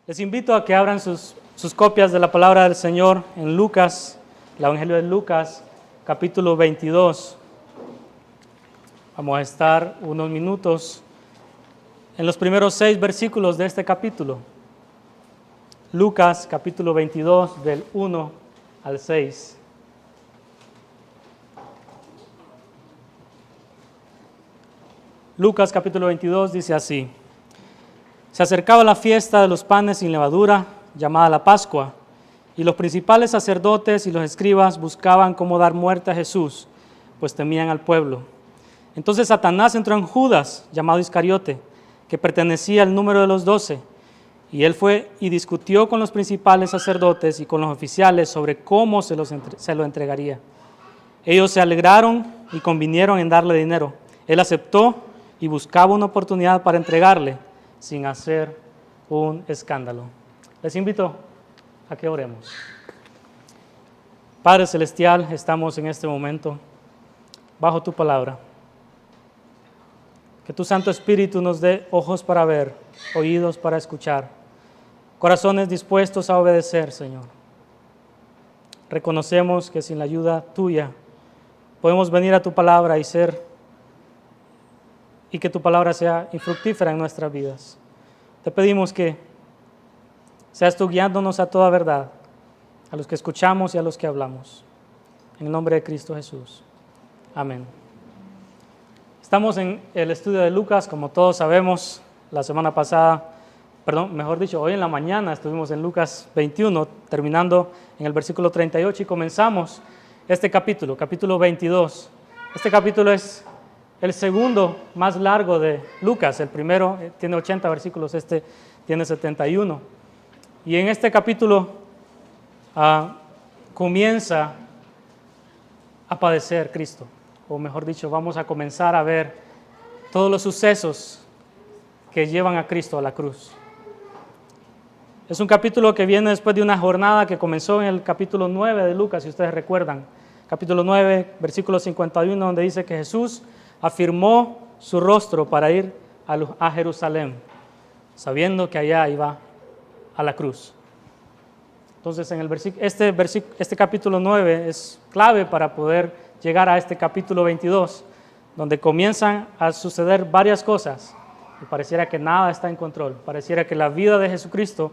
Les invito a que abran sus copias de la palabra del Señor en Lucas, el Evangelio de Lucas, capítulo 22. Vamos a estar unos minutos en los primeros 6 versículos de este capítulo. Lucas, capítulo 22, del 1 al 6. Lucas, capítulo 22, dice así: Se acercaba la fiesta de los panes sin levadura, llamada la Pascua, y los principales sacerdotes y los escribas buscaban cómo dar muerte a Jesús, pues temían al pueblo. Entonces Satanás entró en Judas, llamado Iscariote, que pertenecía al número de los 12, y él fue y discutió con los principales sacerdotes y con los oficiales sobre cómo se lo entregaría. Ellos se alegraron y convinieron en darle dinero. Él aceptó y buscaba una oportunidad para entregarle, sin hacer un escándalo. Les invito a que oremos. Padre Celestial, estamos en este momento bajo tu palabra. Que tu Santo Espíritu nos dé ojos para ver, oídos para escuchar, corazones dispuestos a obedecer, Señor. Reconocemos que sin la ayuda tuya podemos venir a tu palabra y que tu palabra sea infructífera en nuestras vidas. Te pedimos que seas tú guiándonos a toda verdad, a los que escuchamos y a los que hablamos. En el nombre de Cristo Jesús. Amén. Estamos en el estudio de Lucas, como todos sabemos. La semana pasada, hoy en la mañana estuvimos en Lucas 21, terminando en el versículo 38 y comenzamos este capítulo 22. Este capítulo es el segundo más largo de Lucas. El primero tiene 80 versículos, este tiene 71. Y en este capítulo comienza a padecer Cristo, o mejor dicho, vamos a comenzar a ver todos los sucesos que llevan a Cristo a la cruz. Es un capítulo que viene después de una jornada que comenzó en el capítulo 9 de Lucas, si ustedes recuerdan. Capítulo 9, versículo 51, donde dice que Jesús afirmó su rostro para ir a Jerusalén, sabiendo que allá iba a la cruz. Entonces, este capítulo 9 es clave para poder llegar a este capítulo 22, donde comienzan a suceder varias cosas y pareciera que nada está en control, pareciera que la vida de Jesucristo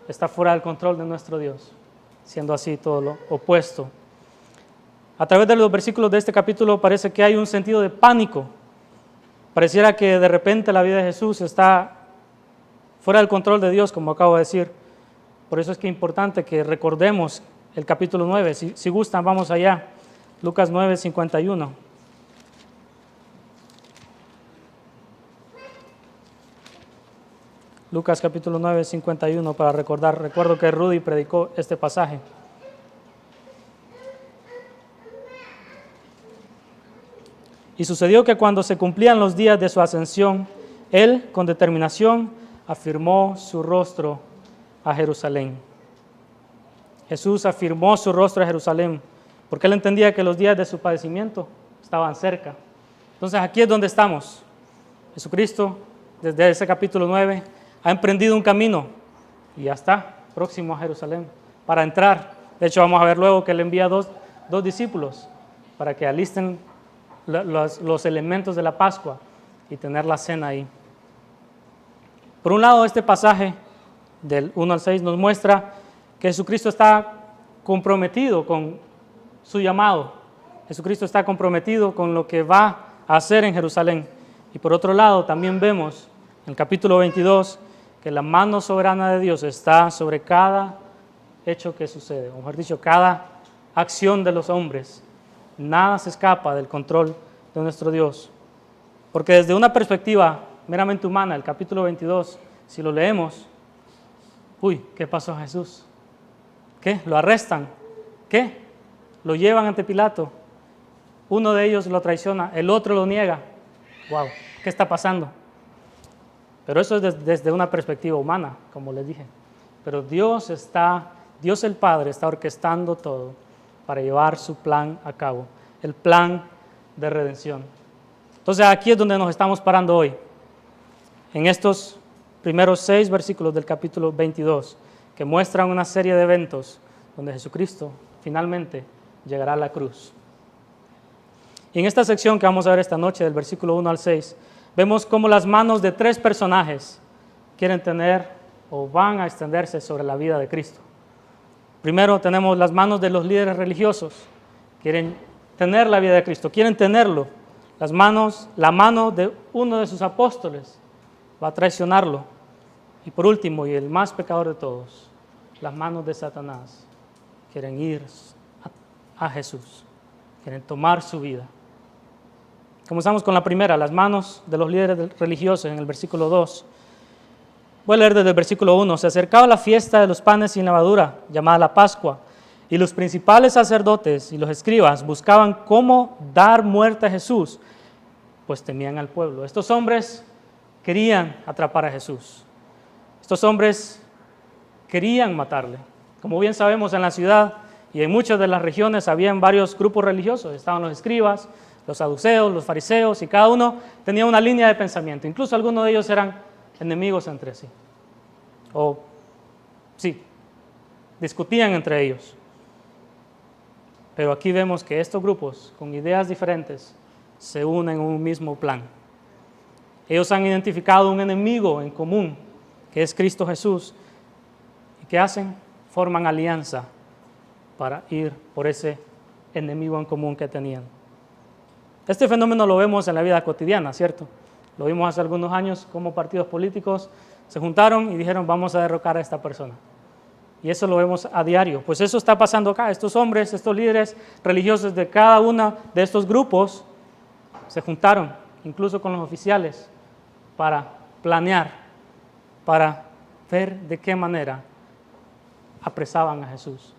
está fuera del control de nuestro Dios, siendo así todo lo opuesto. A través de los versículos de este capítulo parece que hay un sentido de pánico. Pareciera que de repente la vida de Jesús está fuera del control de Dios, como acabo de decir. Por eso es que es importante que recordemos el capítulo 9. Si gustan, vamos allá. Lucas 9, 51. Lucas capítulo 9, 51, para recordar. Recuerdo que Rudy predicó este pasaje. Y sucedió que cuando se cumplían los días de su ascensión, él, con determinación, afirmó su rostro a Jerusalén. Jesús afirmó su rostro a Jerusalén, porque él entendía que los días de su padecimiento estaban cerca. Entonces aquí es donde estamos. Jesucristo, desde ese capítulo 9, ha emprendido un camino y ya está próximo a Jerusalén para entrar. De hecho, vamos a ver luego que él envía dos discípulos para que alisten los elementos de la Pascua y tener la cena ahí. Por un lado, este pasaje del 1 al 6 nos muestra que Jesucristo está comprometido con su llamado. Jesucristo está comprometido con lo que va a hacer en Jerusalén. Y por otro lado, también vemos en el capítulo 22 que la mano soberana de Dios está sobre cada hecho que sucede, o mejor dicho, cada acción de los hombres. Nada se escapa del control de nuestro Dios. Porque desde una perspectiva meramente humana, el capítulo 22, si lo leemos, ¿qué pasó a Jesús? ¿Qué? ¿Lo arrestan? ¿Qué? Lo llevan ante Pilato. Uno de ellos lo traiciona, el otro lo niega. ¡Wow! ¿Qué está pasando? Pero eso es desde una perspectiva humana, como les dije. Pero Dios el Padre está orquestando todo para llevar su plan a cabo, el plan de redención. Entonces aquí es donde nos estamos parando hoy, en estos primeros 6 versículos del capítulo 22, que muestran una serie de eventos donde Jesucristo finalmente llegará a la cruz. Y en esta sección que vamos a ver esta noche, del versículo 1 al 6, vemos cómo las manos de 3 personajes quieren tener o van a extenderse sobre la vida de Cristo. Primero tenemos las manos de los líderes religiosos, quieren tener la vida de Cristo, quieren tenerlo. La mano de uno de sus apóstoles va a traicionarlo. Y por último, y el más pecador de todos, las manos de Satanás quieren ir a Jesús, quieren tomar su vida. Comenzamos con la primera, las manos de los líderes religiosos en el versículo 2. Voy a leer desde el versículo 1. Se acercaba la fiesta de los panes sin levadura, llamada la Pascua, y los principales sacerdotes y los escribas buscaban cómo dar muerte a Jesús, pues temían al pueblo. Estos hombres querían atrapar a Jesús. Estos hombres querían matarle. Como bien sabemos, en la ciudad y en muchas de las regiones habían varios grupos religiosos. Estaban los escribas, los saduceos, los fariseos, y cada uno tenía una línea de pensamiento. Incluso algunos de ellos eran enemigos entre sí. Discutían entre ellos. Pero aquí vemos que estos grupos, con ideas diferentes, se unen en un mismo plan. Ellos han identificado un enemigo en común, que es Cristo Jesús. ¿Y qué hacen? Forman alianza para ir por ese enemigo en común que tenían. Este fenómeno lo vemos en la vida cotidiana, ¿cierto? Lo vimos hace algunos años, como partidos políticos se juntaron y dijeron, vamos a derrocar a esta persona. Y eso lo vemos a diario. Pues eso está pasando acá. Estos hombres, estos líderes religiosos de cada uno de estos grupos se juntaron, incluso con los oficiales, para planear, para ver de qué manera apresaban a Jesús.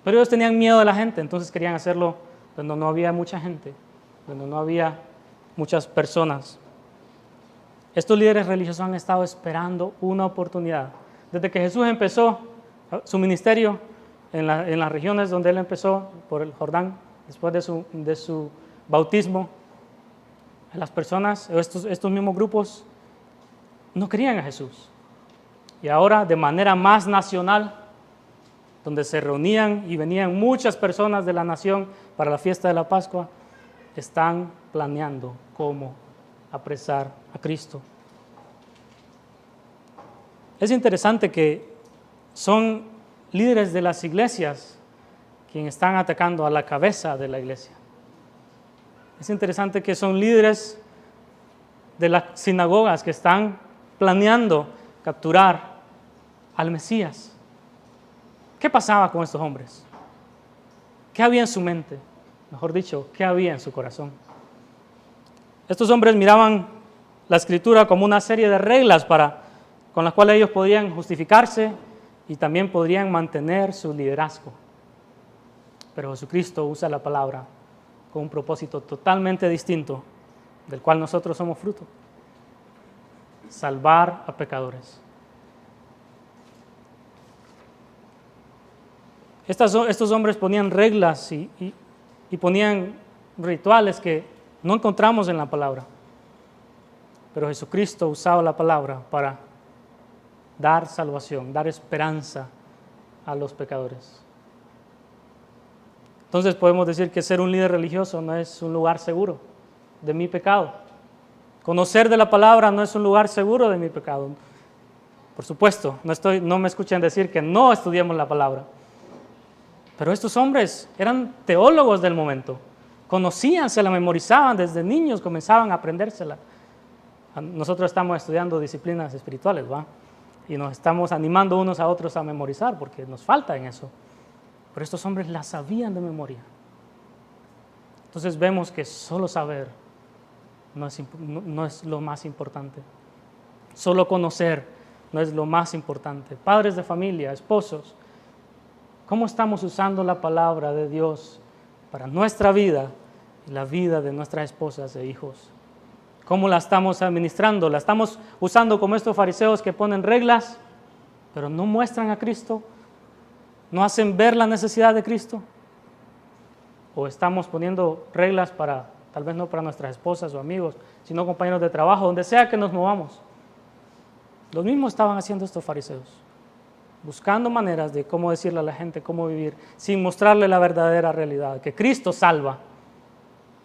Pero ellos tenían miedo de la gente, entonces querían hacerlo donde no había mucha gente, donde no había muchas personas. Estos líderes religiosos han estado esperando una oportunidad. Desde que Jesús empezó su ministerio en las regiones donde él empezó, por el Jordán, después de su bautismo, las personas, estos mismos grupos, no querían a Jesús. Y ahora, de manera más nacional, donde se reunían y venían muchas personas de la nación para la fiesta de la Pascua, están planeando cómo apresar a Cristo. Es interesante que son líderes de las iglesias quienes están atacando a la cabeza de la iglesia. Es interesante que son líderes de las sinagogas que están planeando capturar al Mesías. ¿Qué pasaba con estos hombres? ¿Qué había en su mente? Mejor dicho, ¿qué había en su corazón? Estos hombres miraban la Escritura como una serie de reglas con las cuales ellos podían justificarse y también podrían mantener su liderazgo. Pero Jesucristo usa la palabra con un propósito totalmente distinto del cual nosotros somos fruto: salvar a pecadores. Estos hombres ponían reglas y ponían rituales que no encontramos en la palabra. Pero Jesucristo usaba la palabra para dar salvación, dar esperanza a los pecadores. Entonces podemos decir que ser un líder religioso no es un lugar seguro de mi pecado. Conocer de la palabra no es un lugar seguro de mi pecado. Por supuesto, no me escuchen decir que no estudiemos la palabra. Pero estos hombres eran teólogos del momento. Conocían, se la memorizaban desde niños, comenzaban a aprendérsela. Nosotros estamos estudiando disciplinas espirituales, ¿va? Y nos estamos animando unos a otros a memorizar porque nos falta en eso. Pero estos hombres la sabían de memoria. Entonces vemos que solo saber no es lo más importante. Solo conocer no es lo más importante. Padres de familia, esposos, ¿cómo estamos usando la palabra de Dios para nuestra vida y la vida de nuestras esposas e hijos? ¿Cómo la estamos administrando? ¿La estamos usando como estos fariseos que ponen reglas, pero no muestran a Cristo? ¿No hacen ver la necesidad de Cristo? ¿O estamos poniendo reglas tal vez no para nuestras esposas o amigos, sino compañeros de trabajo, donde sea que nos movamos? Lo mismo estaban haciendo estos fariseos, buscando maneras de cómo decirle a la gente cómo vivir, sin mostrarle la verdadera realidad, que Cristo salva.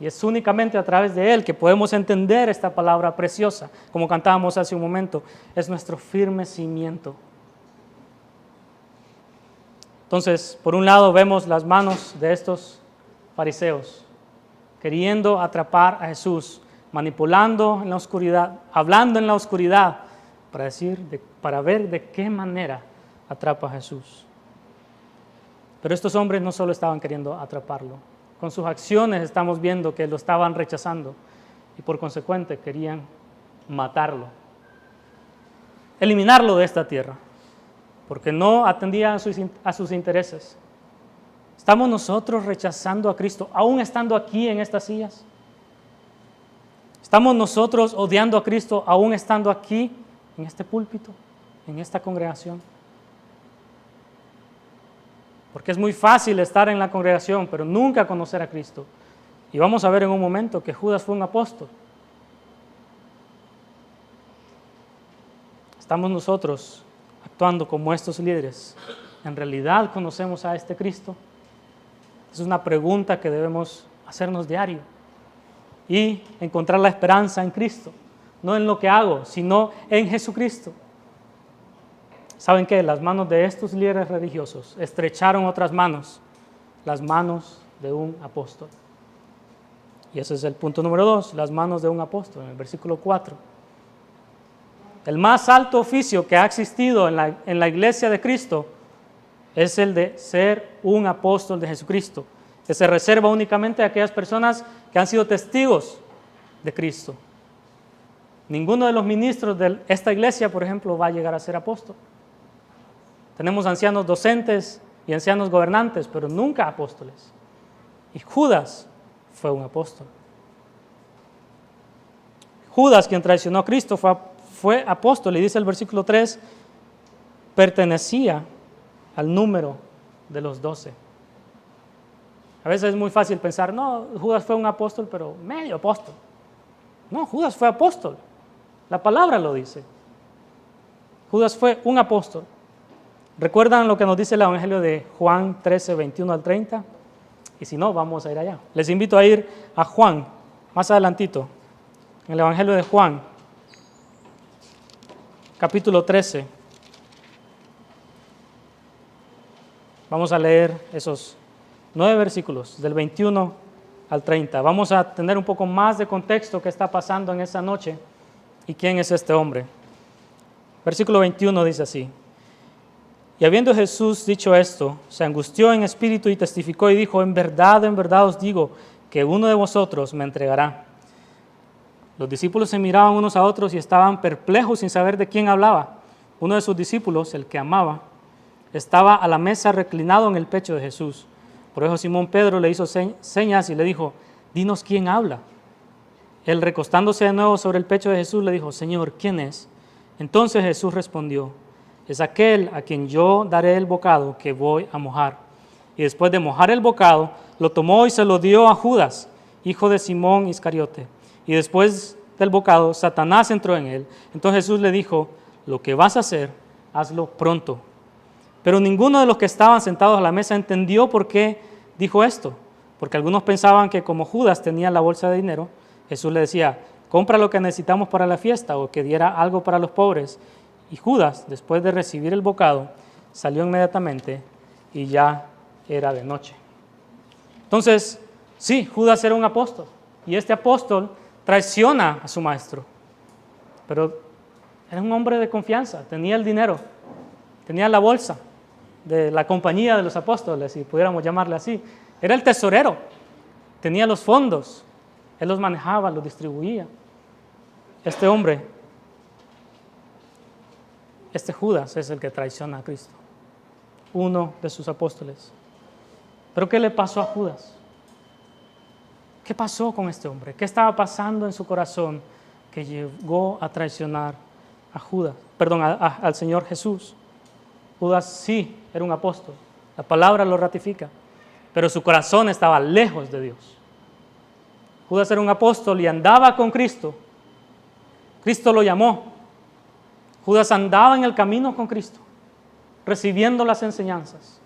Y es únicamente a través de Él que podemos entender esta palabra preciosa, como cantábamos hace un momento, es nuestro firme cimiento. Entonces, por un lado vemos las manos de estos fariseos, queriendo atrapar a Jesús, manipulando en la oscuridad, hablando en la oscuridad, para ver de qué manera atrapa a Jesús. Pero estos hombres no solo estaban queriendo atraparlo, con sus acciones estamos viendo que lo estaban rechazando y por consecuente querían matarlo, eliminarlo de esta tierra, porque no atendía a sus intereses. ¿Estamos nosotros rechazando a Cristo, aún estando aquí en estas sillas? ¿Estamos nosotros odiando a Cristo, aún estando aquí, en este púlpito, en esta congregación? Porque es muy fácil estar en la congregación, pero nunca conocer a Cristo. Y vamos a ver en un momento que Judas fue un apóstol. ¿Estamos nosotros actuando como estos líderes? ¿En realidad conocemos a este Cristo? Es una pregunta que debemos hacernos diario y encontrar la esperanza en Cristo, no en lo que hago, sino en Jesucristo. ¿Saben qué? Las manos de estos líderes religiosos estrecharon otras manos, las manos de un apóstol. Y ese es el punto número 2, las manos de un apóstol, en el versículo 4. El más alto oficio que ha existido en la iglesia de Cristo es el de ser un apóstol de Jesucristo, que se reserva únicamente a aquellas personas que han sido testigos de Cristo. Ninguno de los ministros de esta iglesia, por ejemplo, va a llegar a ser apóstol. Tenemos ancianos docentes y ancianos gobernantes, pero nunca apóstoles. Y Judas fue un apóstol. Judas, quien traicionó a Cristo, fue apóstol, y dice el versículo 3, pertenecía al número de los 12. A veces es muy fácil pensar, no, Judas fue un apóstol, pero medio apóstol. No, Judas fue apóstol. La palabra lo dice. Judas fue un apóstol. ¿Recuerdan lo que nos dice el Evangelio de Juan 13, 21 al 30? Y si no, vamos a ir allá. Les invito a ir a Juan, más adelantito, en el Evangelio de Juan, capítulo 13. Vamos a leer esos 9 versículos, del 21 al 30. Vamos a tener un poco más de contexto que está pasando en esa noche y quién es este hombre. Versículo 21 dice así: Y habiendo Jesús dicho esto, se angustió en espíritu y testificó y dijo, en verdad os digo, que uno de vosotros me entregará. Los discípulos se miraban unos a otros y estaban perplejos sin saber de quién hablaba. Uno de sus discípulos, el que amaba, estaba a la mesa reclinado en el pecho de Jesús. Por eso Simón Pedro le hizo señas y le dijo, dinos quién habla. Él, recostándose de nuevo sobre el pecho de Jesús, le dijo, Señor, ¿quién es? Entonces Jesús respondió, es aquel a quien yo daré el bocado que voy a mojar. Y después de mojar el bocado, lo tomó y se lo dio a Judas, hijo de Simón Iscariote. Y después del bocado, Satanás entró en él. Entonces Jesús le dijo, lo que vas a hacer, hazlo pronto. Pero ninguno de los que estaban sentados a la mesa entendió por qué dijo esto. Porque algunos pensaban que como Judas tenía la bolsa de dinero, Jesús le decía, compra lo que necesitamos para la fiesta o que diera algo para los pobres. Y Judas, después de recibir el bocado, salió inmediatamente y ya era de noche. Entonces, sí, Judas era un apóstol y este apóstol traiciona a su maestro, pero era un hombre de confianza, tenía el dinero, tenía la bolsa de la compañía de los apóstoles, si pudiéramos llamarle así. Era el tesorero, tenía los fondos, él los manejaba, los distribuía. Este hombre, este Judas es el que traiciona a Cristo, uno de sus apóstoles. ¿Pero qué le pasó a Judas? ¿Qué pasó con este hombre? ¿Qué estaba pasando en su corazón que llegó a traicionar a Judas? Al Señor Jesús. Judas sí era un apóstol, la palabra lo ratifica, pero su corazón estaba lejos de Dios. Judas era un apóstol y andaba con Cristo. Cristo lo llamó. Judas andaba en el camino con Cristo, recibiendo las enseñanzas,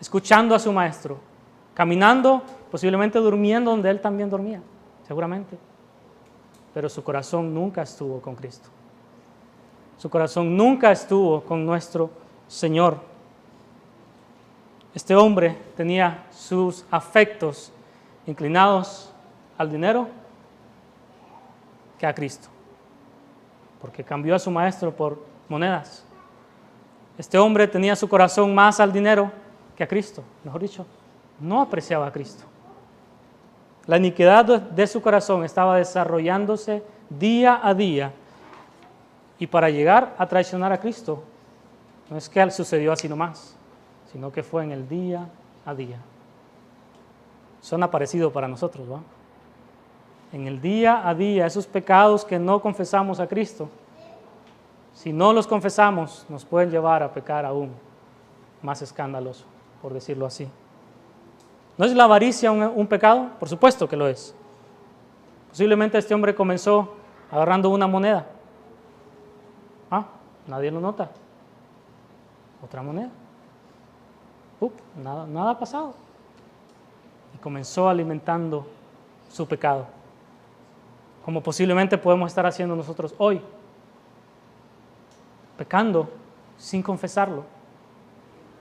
escuchando a su maestro, caminando, posiblemente durmiendo donde él también dormía, seguramente. Pero su corazón nunca estuvo con Cristo. Su corazón nunca estuvo con nuestro Señor. Este hombre tenía sus afectos inclinados al dinero que a Cristo, porque cambió a su maestro por monedas. Este hombre tenía su corazón más al dinero que a Cristo, mejor dicho, no apreciaba a Cristo. La iniquidad de su corazón estaba desarrollándose día a día, y para llegar a traicionar a Cristo, no es que sucedió así nomás, sino que fue en el día a día. Son aparecidos para nosotros, ¿va? En el día a día, esos pecados que no confesamos a Cristo, si no los confesamos, nos pueden llevar a pecar aún más escandaloso, por decirlo así. ¿No es la avaricia un pecado? Por supuesto que lo es. Posiblemente este hombre comenzó agarrando una moneda. Nadie lo nota. Otra moneda. Nada ha pasado. Y comenzó alimentando su pecado, como posiblemente podemos estar haciendo nosotros hoy, pecando sin confesarlo,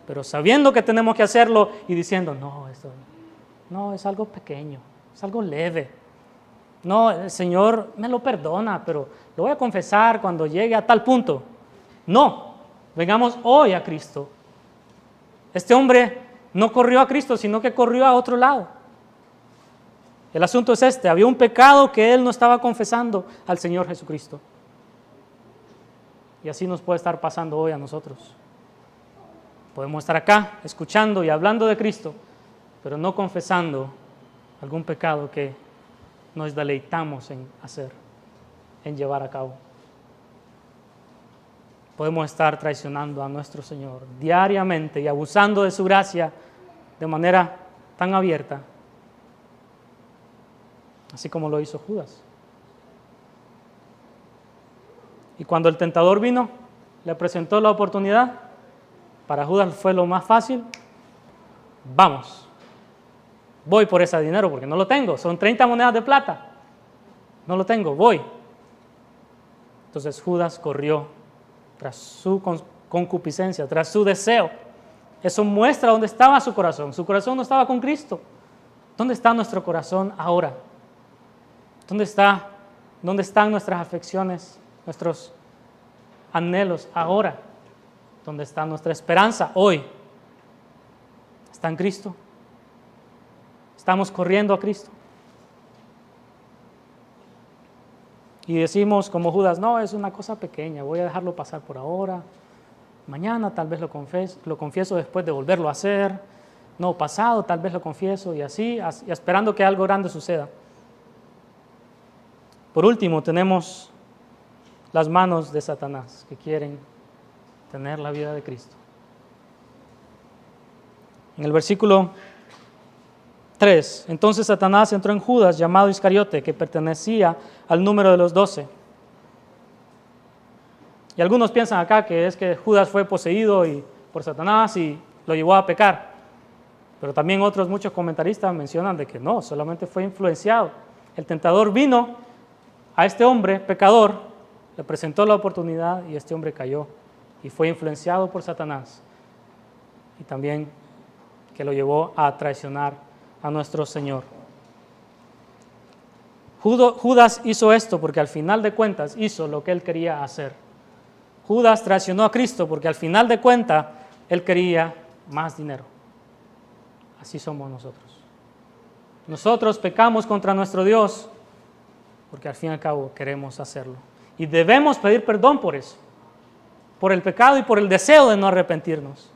pero sabiendo que tenemos que hacerlo y diciendo, no, esto no es algo pequeño, es algo leve. No, el Señor me lo perdona, pero lo voy a confesar cuando llegue a tal punto. No, vengamos hoy a Cristo. Este hombre no corrió a Cristo, sino que corrió a otro lado. El asunto es este: había un pecado que él no estaba confesando al Señor Jesucristo. Y así nos puede estar pasando hoy a nosotros. Podemos estar acá escuchando y hablando de Cristo, pero no confesando algún pecado que nos deleitamos en hacer, en llevar a cabo. Podemos estar traicionando a nuestro Señor diariamente y abusando de su gracia de manera tan abierta, así como lo hizo Judas. Y cuando el tentador vino, le presentó la oportunidad. Para Judas fue lo más fácil. Vamos, voy por ese dinero porque no lo tengo. Son 30 monedas de plata. No lo tengo, voy. Entonces Judas corrió tras su concupiscencia, tras su deseo. Eso muestra dónde estaba su corazón. Su corazón no estaba con Cristo. ¿Dónde está nuestro corazón ahora? ¿Dónde están nuestras afecciones, nuestros anhelos ahora? ¿Dónde está nuestra esperanza hoy? ¿Está en Cristo? ¿Estamos corriendo a Cristo? Y decimos como Judas, no, es una cosa pequeña, voy a dejarlo pasar por ahora. Mañana tal vez lo confieso después de volverlo a hacer. No, pasado tal vez lo confieso y así, y esperando que algo grande suceda. Por último, tenemos las manos de Satanás que quieren tener la vida de Cristo. En el versículo 3, entonces Satanás entró en Judas, llamado Iscariote, que pertenecía al número de los 12. Y algunos piensan acá que es que Judas fue poseído por Satanás y lo llevó a pecar. Pero también muchos comentaristas mencionan de que no, solamente fue influenciado. El tentador vino a este hombre pecador, le presentó la oportunidad y este hombre cayó y fue influenciado por Satanás. Y también que lo llevó a traicionar a nuestro Señor. Judas hizo esto porque al final de cuentas hizo lo que él quería hacer. Judas traicionó a Cristo porque al final de cuentas él quería más dinero. Así somos nosotros. Nosotros pecamos contra nuestro Dios porque al fin y al cabo queremos hacerlo. Y debemos pedir perdón por eso, por el pecado y por el deseo de no arrepentirnos.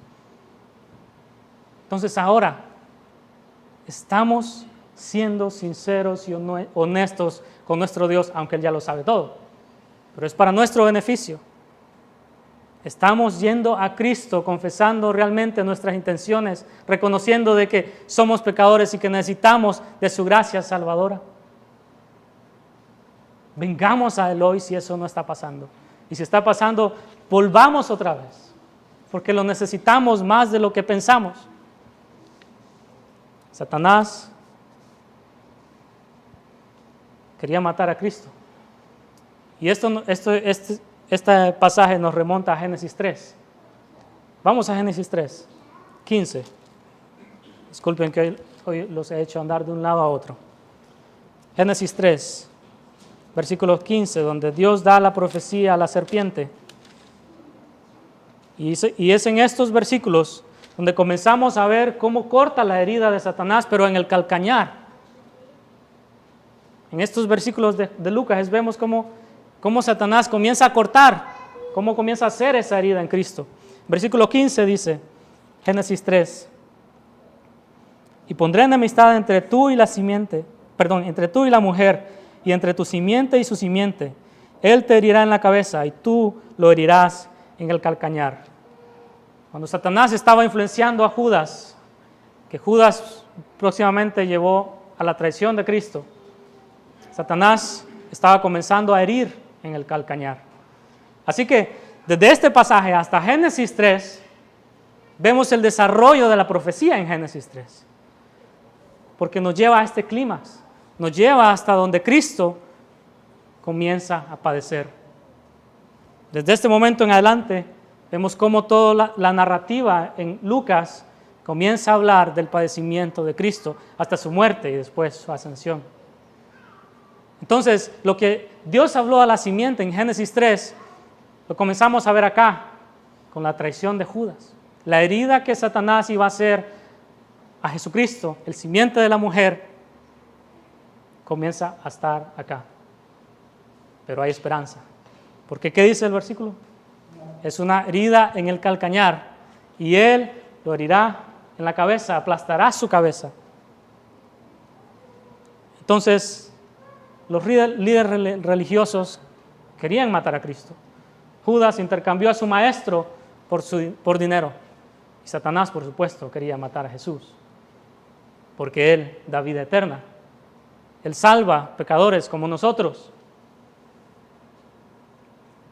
Entonces ahora, ¿estamos siendo sinceros y honestos con nuestro Dios, aunque Él ya lo sabe todo? Pero es para nuestro beneficio. ¿Estamos yendo a Cristo, confesando realmente nuestras intenciones, reconociendo de que somos pecadores y que necesitamos de su gracia salvadora? Vengamos a Él hoy si eso no está pasando. Y si está pasando, volvamos otra vez, porque lo necesitamos más de lo que pensamos. Satanás quería matar a Cristo. Y este pasaje nos remonta a Génesis 3. Vamos a Génesis 3, 15. Disculpen que hoy los he hecho andar de un lado a otro. Génesis 3, versículo 15, donde Dios da la profecía a la serpiente. Y es en estos versículos donde comenzamos a ver cómo corta la herida de Satanás, pero en el calcañar. En estos versículos de Lucas vemos cómo Satanás comienza a cortar, cómo comienza a hacer esa herida en Cristo. Versículo 15 dice, Génesis 3, y pondré enemistad entre tú y entre tú y la mujer, y entre tu simiente y su simiente. Él te herirá en la cabeza y tú lo herirás en el calcañar. Cuando Satanás estaba influenciando a Judas, que Judas próximamente llevó a la traición de Cristo, Satanás estaba comenzando a herir en el calcañar. Así que desde este pasaje hasta Génesis 3, vemos el desarrollo de la profecía en Génesis 3, porque nos lleva a este clímax, nos lleva hasta donde Cristo comienza a padecer. Desde este momento en adelante, vemos cómo toda la narrativa en Lucas comienza a hablar del padecimiento de Cristo hasta su muerte y después su ascensión. Entonces, lo que Dios habló a la simiente en Génesis 3, lo comenzamos a ver acá, con la traición de Judas. La herida que Satanás iba a hacer a Jesucristo, el simiente de la mujer, comienza a estar acá. Pero hay esperanza. Porque ¿qué dice el versículo? Es una herida en el calcañar, y él lo herirá en la cabeza, aplastará su cabeza. Entonces, los líderes religiosos querían matar a Cristo. Judas intercambió a su maestro por dinero. Y Satanás, por supuesto, quería matar a Jesús, porque Él da vida eterna. Él salva pecadores como nosotros.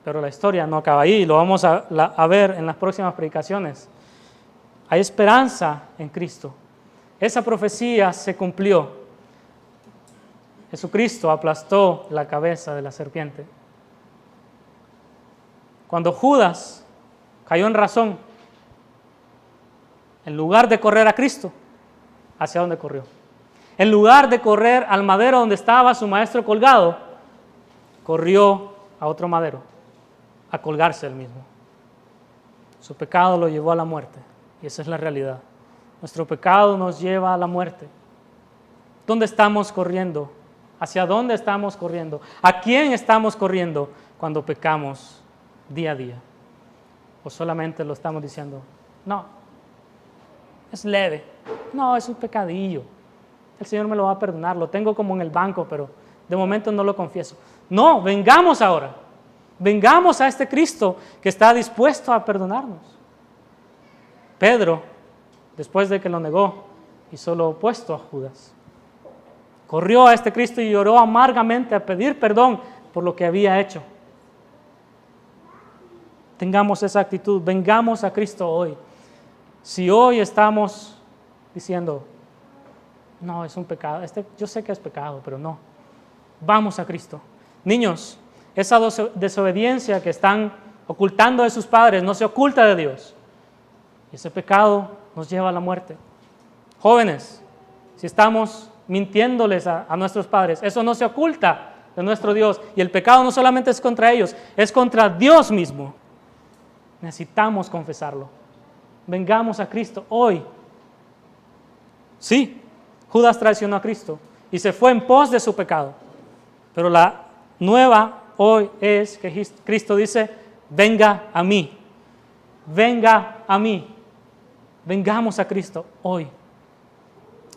Pero la historia no acaba ahí, lo vamos a ver en las próximas predicaciones. Hay esperanza en Cristo. Esa profecía se cumplió. Jesucristo aplastó la cabeza de la serpiente. Cuando Judas cayó en razón, en lugar de correr a Cristo, ¿hacia dónde corrió? En lugar de correr al madero donde estaba su maestro colgado, corrió a otro madero, a colgarse él mismo. Su pecado lo llevó a la muerte, y esa es la realidad. Nuestro pecado nos lleva a la muerte. ¿Dónde estamos corriendo? ¿Hacia dónde estamos corriendo? ¿A quién estamos corriendo cuando pecamos día a día? ¿O solamente lo estamos diciendo? No, es leve. No, es un pecadillo. El Señor me lo va a perdonar. Lo tengo como en el banco, pero de momento no lo confieso. No, vengamos ahora. Vengamos a este Cristo que está dispuesto a perdonarnos. Pedro, después de que lo negó, hizo lo opuesto a Judas. Corrió a este Cristo y lloró amargamente a pedir perdón por lo que había hecho. Tengamos esa actitud, vengamos a Cristo hoy. Si hoy estamos diciendo, no, es un pecado, yo sé que es pecado, pero no, vamos a Cristo. Niños, esa desobediencia que están ocultando de sus padres no se oculta de Dios. Y ese pecado nos lleva a la muerte. Jóvenes, si estamos mintiéndoles a nuestros padres, eso no se oculta de nuestro Dios. Y el pecado no solamente es contra ellos, es contra Dios mismo. Necesitamos confesarlo. Vengamos a Cristo hoy. Sí, Judas traicionó a Cristo y se fue en pos de su pecado. Pero la nueva hoy es que Cristo dice, venga a mí. Venga a mí. Vengamos a Cristo hoy.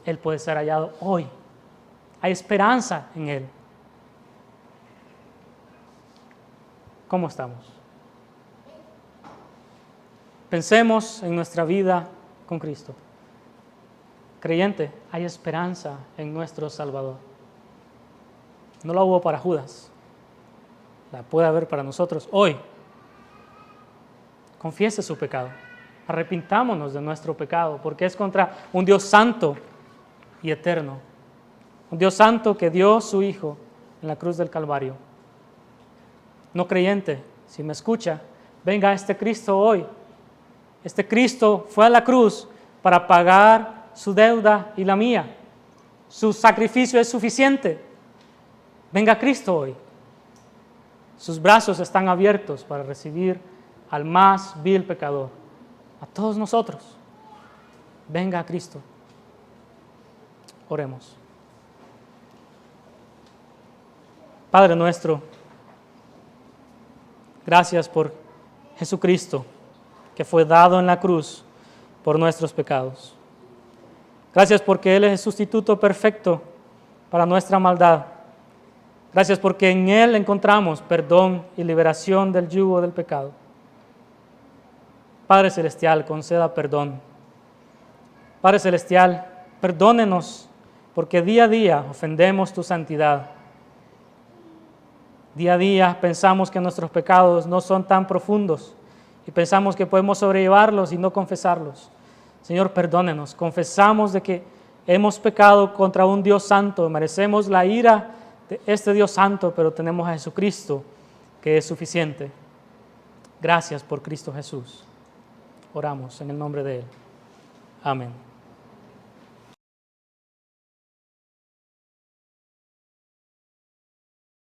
Él puede ser hallado hoy. Hay esperanza en Él. ¿Cómo estamos? Pensemos en nuestra vida con Cristo. Creyente, hay esperanza en nuestro Salvador. No la hubo para Judas. la puede haber para nosotros hoy. Confiese su pecado. Arrepintámonos de nuestro pecado, porque es contra un Dios santo y eterno. Un Dios santo que dio su Hijo en la cruz del Calvario. No creyente, si me escucha, venga a este Cristo hoy. Este Cristo fue a la cruz para pagar su deuda y la mía. Su sacrificio es suficiente. Venga a Cristo hoy. Sus brazos están abiertos para recibir al más vil pecador, a todos nosotros. Venga a Cristo. Oremos. Padre nuestro, gracias por Jesucristo, que fue dado en la cruz por nuestros pecados. Gracias porque Él es el sustituto perfecto para nuestra maldad. Gracias porque en Él encontramos perdón y liberación del yugo del pecado. Padre Celestial, conceda perdón. Padre Celestial, perdónenos porque día a día ofendemos tu santidad. Día a día pensamos que nuestros pecados no son tan profundos y pensamos que podemos sobrellevarlos y no confesarlos. Señor, perdónenos. Confesamos de que hemos pecado contra un Dios santo, merecemos la ira de este Dios santo, pero tenemos a Jesucristo que es suficiente. Gracias por Cristo Jesús. Oramos en el nombre de Él. Amén.